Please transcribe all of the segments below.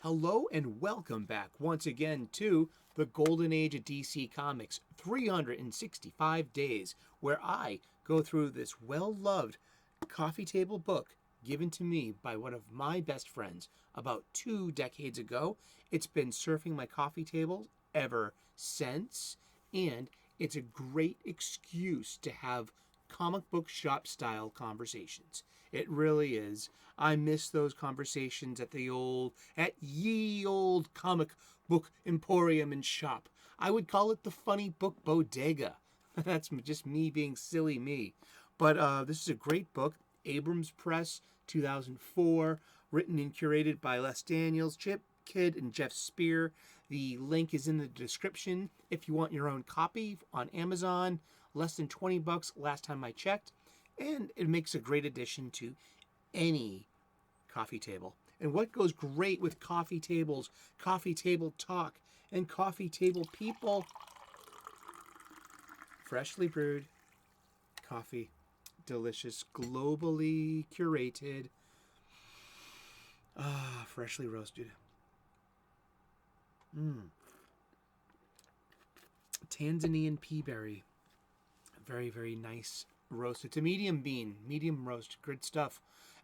Hello and welcome back once again to the Golden Age of DC Comics, 365 days, where I go through this well-loved coffee table book given to me by one of my best friends about 2 decades ago. It's been surfing my coffee table ever since, and it's a great excuse to have comic book shop style conversations. It really is. I miss those conversations at ye old comic book emporium and shop. I would call it the funny book bodega. That's just me being silly me. But this is a great book. Abrahams Press, 2004, written and curated by Les Daniels, Chip Kidd, and Geoff Spear. The link is in the description if you want your own copy on Amazon. Less than $20 last time I checked, and it makes a great addition to any coffee table. And what goes great with coffee tables, coffee table talk, and coffee table people? Freshly brewed coffee, delicious, globally curated, freshly roasted. Tanzanian pea berry. Very, very nice roast. It's a medium bean, medium roast, good stuff.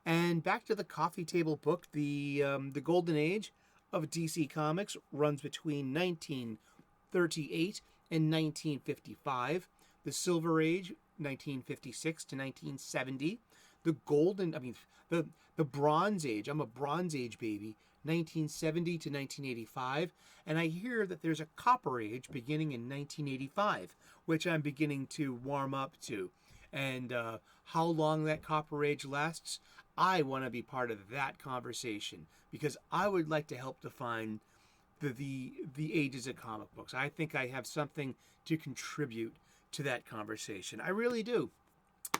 And back to the coffee table book. The Golden Age of DC Comics runs between 1938 and 1955. The Silver Age, 1956 to 1970. The Bronze Age. I'm a Bronze Age baby. 1970 to 1985, and I hear that there's a Copper Age beginning in 1985, which I'm beginning to warm up to. And how long that Copper Age lasts, I want to be part of that conversation, because I would like to help define the ages of comic books. I think I have something to contribute to that conversation. I really do.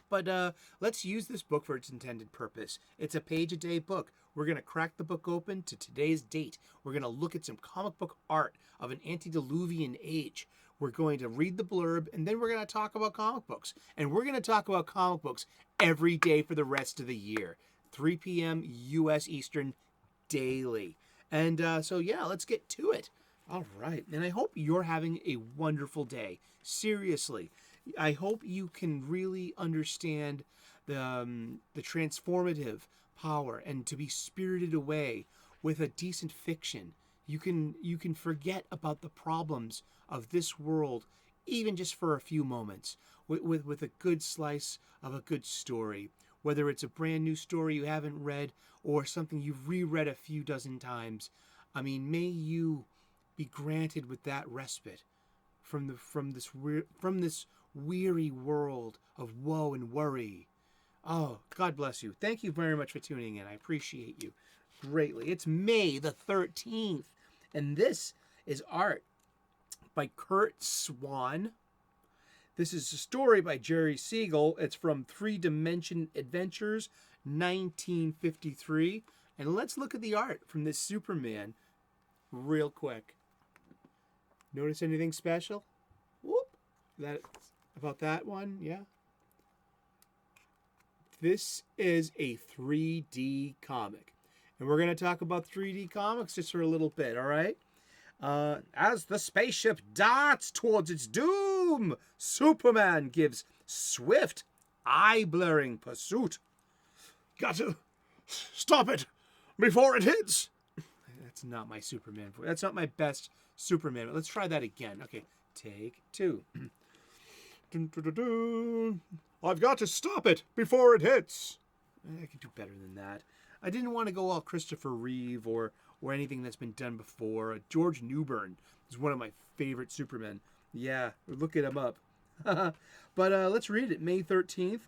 But let's use this book for its intended purpose. It's a page-a-day book. We're going to crack the book open to today's date. We're going to look at some comic book art of an Antediluvian age. We're going to read the blurb, and then we're going to talk about comic books. And we're going to talk about comic books every day for the rest of the year. 3 p.m. U.S. Eastern daily. And so, yeah, let's get to it. All right. And I hope you're having a wonderful day. Seriously. I hope you can really understand the transformative power, and to be spirited away with a decent fiction. You can forget about the problems of this world, even just for a few moments, with a good slice of a good story. Whether it's a brand new story you haven't read or something you've reread a few dozen times. I mean, may you be granted with that respite from this weary world of woe and worry. Oh, God bless you. Thank you very much for tuning in. I appreciate you greatly. It's May the 13th, and this is art by Kurt Swan. This is a story by Jerry Siegel. It's from 3 Dimension Adventures, 1953. And let's look at the art from this Superman real quick. Notice anything special? Whoop. About that one, yeah. This is a 3D comic. And we're going to talk about 3D comics just for a little bit, all right? As the spaceship darts towards its doom, Superman gives swift, eye-blurring pursuit. Got to stop it before it hits. That's not my Superman voice. That's not my best Superman. Let's try that again. Okay, take 2. Dun, dun, dun, dun. I've got to stop it before it hits. I can do better than that. I didn't want to go all Christopher Reeve or anything that's been done before. George Newbern is one of my favorite Supermen. Yeah, look him up. But let's read it. May 13th.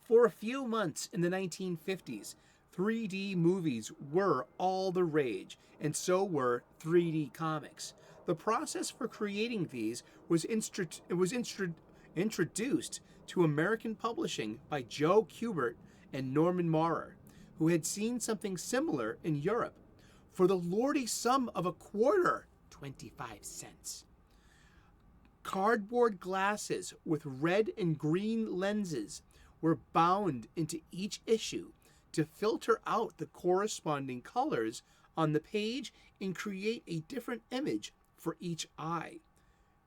For a few months in the 1950s, 3D movies were all the rage, and so were 3D comics. The process for creating these was introduced to American publishing by Joe Kubert and Norman Maurer, who had seen something similar in Europe. For the lordy sum of a quarter, 25 cents. Cardboard glasses with red and green lenses were bound into each issue to filter out the corresponding colors on the page and create a different image for each eye.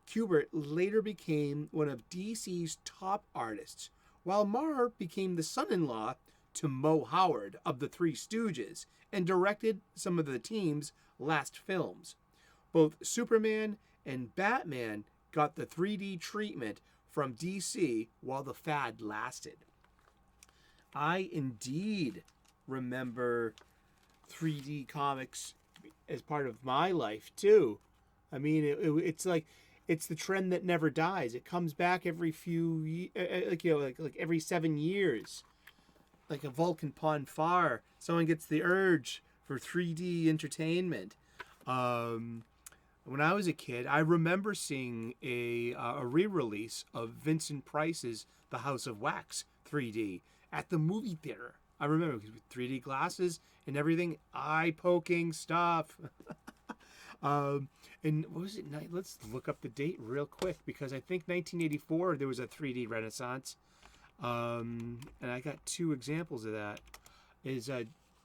Kubert later became one of DC's top artists, while Maher became the son-in-law to Moe Howard of the Three Stooges and directed some of the team's last films. Both Superman and Batman got the 3D treatment from DC while the fad lasted. I indeed remember 3D comics as part of my life too. I mean, it's like it's the trend that never dies. It comes back every few, like every 7 years, like a Vulcan Ponfar. Someone gets the urge for 3D entertainment. When I was a kid, I remember seeing a re-release of Vincent Price's The House of Wax 3D at the movie theater. I remember with 3D glasses and everything, eye-poking stuff. And what was it? Let's look up the date real quick, because I think 1984 there was a 3D renaissance. And I got two examples of that.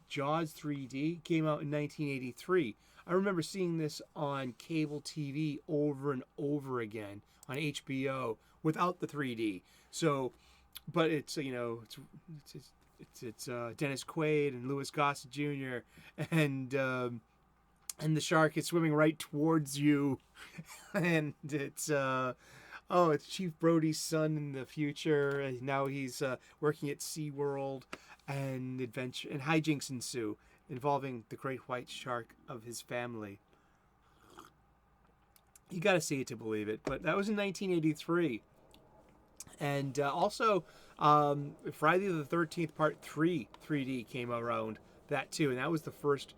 Jaws 3D came out in 1983. I remember seeing this on cable TV over and over again on HBO without the 3D. So, but it's Dennis Quaid and Louis Gossett Jr. and the shark is swimming right towards you, and it's Chief Brody's son in the future. And now he's working at SeaWorld, and adventure and hijinks ensue involving the great white shark of his family. You got to see it to believe it. But that was in 1983, and also Friday the 13th Part 3 3D came around that too, and that was the first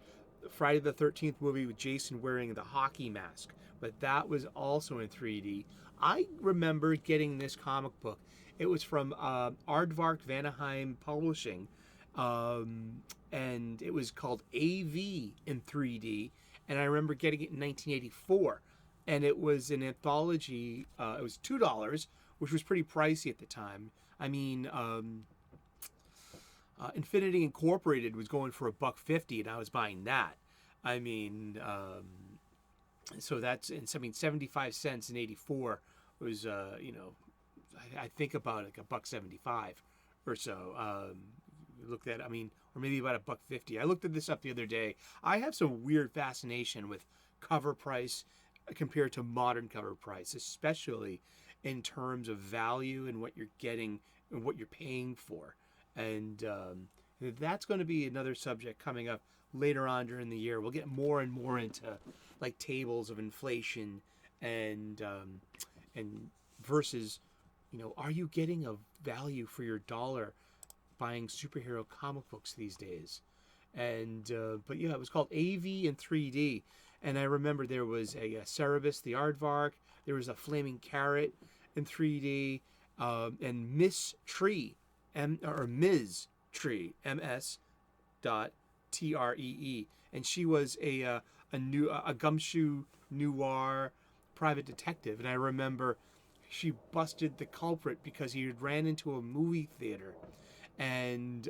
Friday the 13th movie with Jason wearing the hockey mask, but that was also in 3D. I remember getting this comic book. It was from Aardvark Vanaheim Publishing, and it was called AV in 3D, and I remember getting it in 1984, and it was an anthology. It was $2, which was pretty pricey at the time. I mean, Infinity Incorporated was going for $1.50, and I was buying that. I mean, so that's, and I mean, 75 cents in '84 was, I think about like $1.75 or so. Looked at, I mean, or maybe about $1.50. I looked at this up the other day. I have some weird fascination with cover price compared to modern cover price, especially in terms of value and what you're getting and what you're paying for. And that's going to be another subject coming up later on during the year. We'll get more and more into like tables of inflation and versus, are you getting a value for your dollar buying superhero comic books these days? And but yeah, it was called AV in 3D. And I remember there was a Cerebus the Aardvark. There was a Flaming Carrot in 3D, and Miss Tree. Ms. Tree, MS.TREE, and she was a gumshoe noir private detective, and I remember she busted the culprit because he ran into a movie theater, and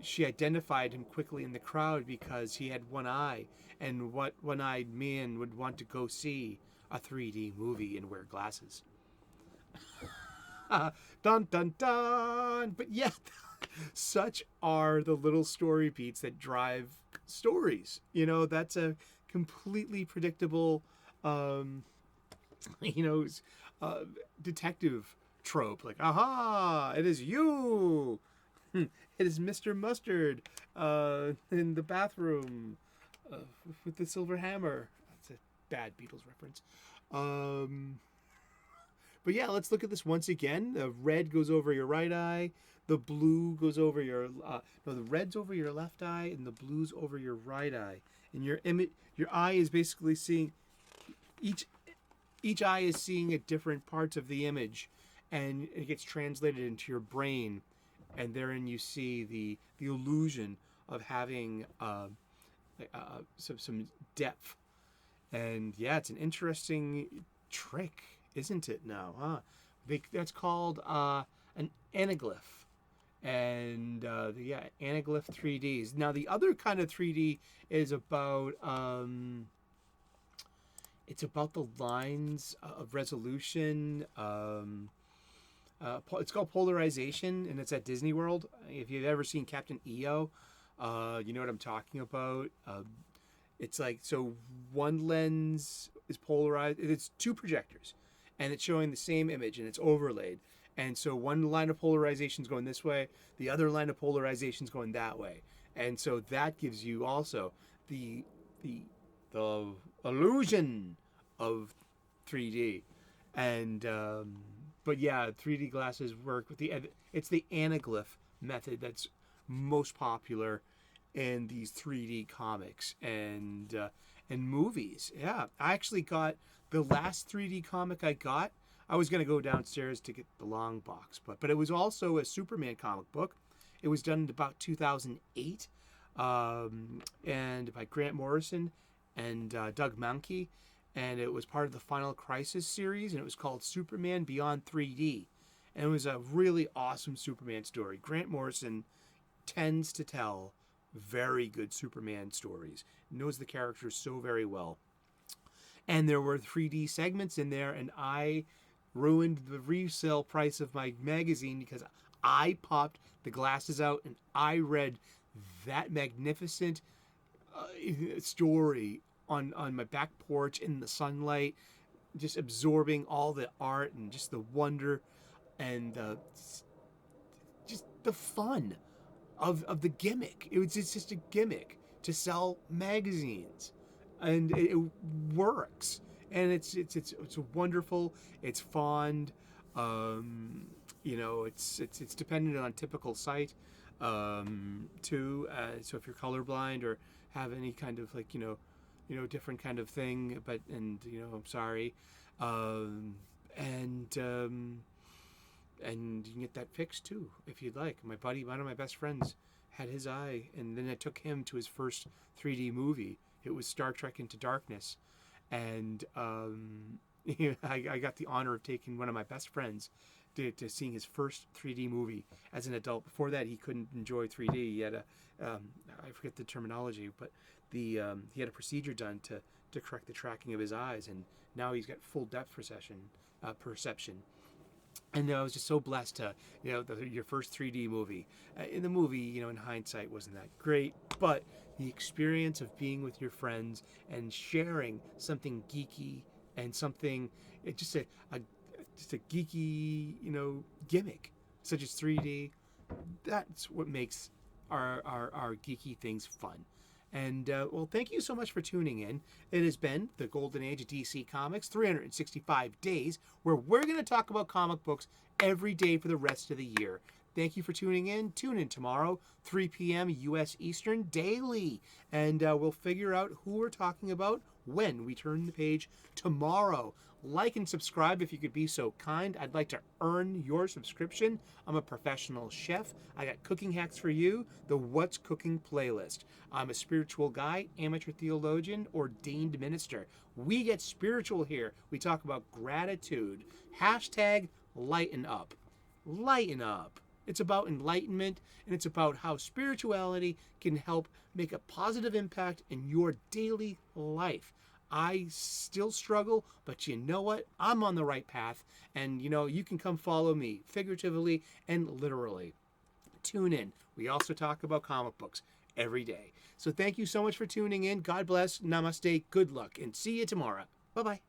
she identified him quickly in the crowd because he had one eye, and what one-eyed man would want to go see a 3D movie and wear glasses. Dun dun dun. But yeah, such are the little story beats that drive stories. That's a completely predictable detective trope, like, aha, it is you. It is Mr. Mustard in the bathroom with the silver hammer. That's a bad Beatles reference. But yeah, let's look at this once again. The red goes over your right eye. The blue goes over your... the red's over your left eye, and the blue's over your right eye. And your eye is basically seeing... Each eye is seeing at different parts of the image, and it gets translated into your brain. And therein you see the illusion of having some depth. And yeah, it's an interesting trick, isn't it now, huh? That's called an anaglyph. And yeah, anaglyph 3Ds. Now the other kind of 3D is about it's about the lines of resolution. It's called polarization, and it's at Disney World. If you've ever seen Captain EO, you know what I'm talking about. It's like, so one lens is polarized. It's two projectors, and it's showing the same image, and it's overlaid. And so one line of polarization is going this way, the other line of polarization is going that way. And so that gives you also the the the illusion of 3D. And but yeah, 3D glasses work with it's the anaglyph method that's most popular in these 3D comics and movies. Yeah, I actually got the last 3D comic I got. I was gonna go downstairs to get the long box, but it was also a Superman comic book. It was done in about 2008, and by Grant Morrison and Doug Mahnke, and it was part of the Final Crisis series, and it was called Superman Beyond 3D, and it was a really awesome Superman story. Grant Morrison tends to tell very good Superman stories, knows the characters so very well, and there were 3D segments in there, and I ruined the resale price of my magazine because I popped the glasses out and I read that magnificent story on my back porch in the sunlight, just absorbing all the art and just the wonder and just the fun of the gimmick. It's just a gimmick to sell magazines, and it works. And it's wonderful. It's fond. It's dependent on typical sight too. So if you're colorblind or have any kind of different kind of thing, I'm sorry, and you can get that fixed too if you'd like. My buddy, one of my best friends, had his eye, and then I took him to his first 3D movie. It was Star Trek Into Darkness, and I got the honor of taking one of my best friends to seeing his first 3D movie as an adult. Before that, he couldn't enjoy 3D. He had I forget the terminology, but he had a procedure done to correct the tracking of his eyes, and now he's got full depth perception. And I was just so blessed to, your first 3D movie. In the movie, in hindsight, wasn't that great, but the experience of being with your friends and sharing something geeky and something, just a geeky, gimmick, such as 3D, that's what makes our geeky things fun. And, well, thank you so much for tuning in. It has been the Golden Age of DC Comics, 365 days, where we're going to talk about comic books every day for the rest of the year. Thank you for tuning in. Tune in tomorrow, 3 p.m. U.S. Eastern, daily. And we'll figure out who we're talking about when we turn the page tomorrow. Like and subscribe if you could be so kind. I'd like to earn your subscription. I'm a professional chef. I got cooking hacks for you, the What's Cooking playlist. I'm a spiritual guy, amateur theologian, ordained minister. We get spiritual here. We talk about gratitude. Hashtag lighten up. Lighten up. It's about enlightenment, and it's about how spirituality can help make a positive impact in your daily life. I still struggle, but you know what? I'm on the right path, and you can come follow me, figuratively and literally. Tune in. We also talk about comic books every day. So thank you so much for tuning in. God bless. Namaste. Good luck, and see you tomorrow. Bye-bye.